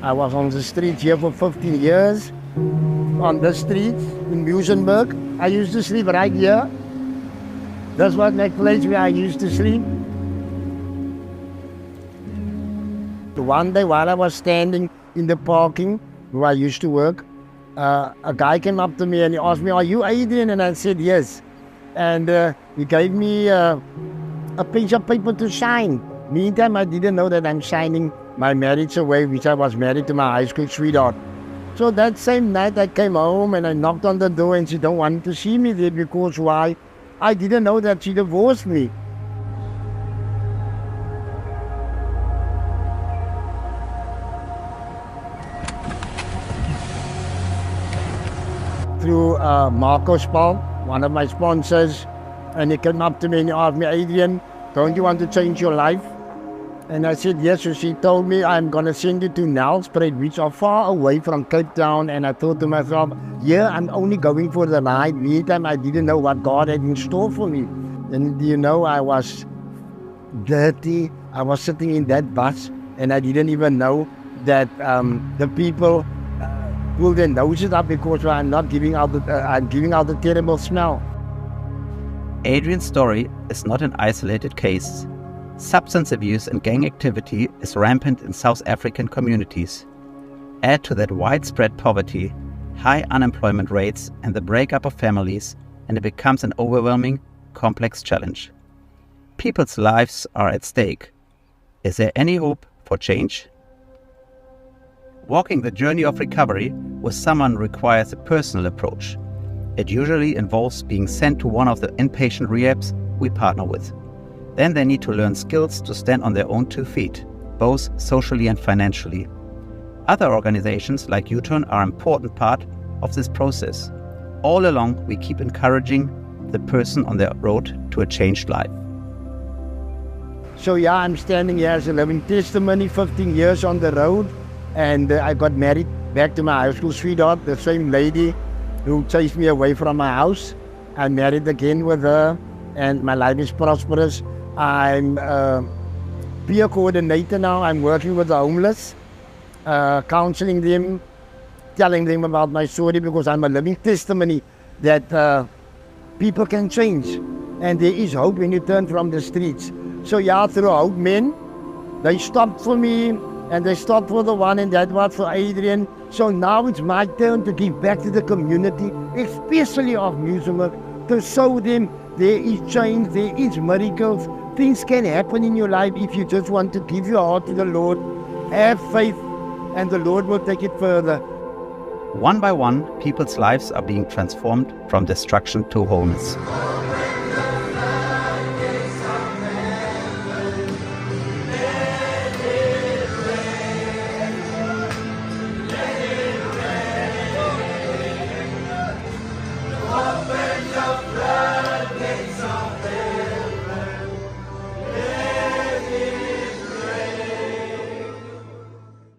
I was on the street here for 15 years. On the street in Musenberg. I used to sleep right here. That's what my place where I used to sleep. One day while I was standing in the parking where I used to work, a guy came up to me and he asked me, "Are you Adrian?" And I said, "Yes." And he gave me a piece of paper to sign. Meantime, I didn't know that I'm signing my marriage away, which I was married to my high school sweetheart. So that same night I came home and I knocked on the door and she don't want to see me there because why? I didn't know that she divorced me. Through Marcos Paul, one of my sponsors, and he came up to me and he asked me, "Adrian, don't you want to change your life?" And I said, "Yes." So she told me, "I'm going to send you to Nelspruit, which are far away from Cape Town." And I thought to myself, "Yeah, I'm only going for the ride." Meantime, I didn't know what God had in store for me. And you know, I was dirty. I was sitting in that bus and I didn't even know that the people pull their noses up because I'm not giving out I'm giving out the terrible smell. Adrian's story is not an isolated case. Substance abuse and gang activity is rampant in South African communities. Add to that widespread poverty, high unemployment rates, and the breakup of families, and it becomes an overwhelming, complex challenge. People's lives are at stake. Is there any hope for change? Walking the journey of recovery with someone requires a personal approach. It usually involves being sent to one of the inpatient rehabs we partner with. Then they need to learn skills to stand on their own 2 feet, both socially and financially. Other organizations like U-Turn are an important part of this process. All along, we keep encouraging the person on their road to a changed life. So yeah, I'm standing here as a living testimony, 15 years on the road, and I got married back to my high school sweetheart, the same lady who chased me away from my house. I married again with her, and my life is prosperous. I'm a peer coordinator now. I'm working with the homeless, counseling them, telling them about my story because I'm a living testimony that people can change. And there is hope when you turn from the streets. So yeah, through Hope Men, they stopped for me and they stopped for the one and that was for Adrian. So now it's my turn to give back to the community, especially of Musenberg, to show them there is change, there is miracles. Things can happen in your life if you just want to give your heart to the Lord. Have faith and the Lord will take it further. One by one, people's lives are being transformed from destruction to wholeness.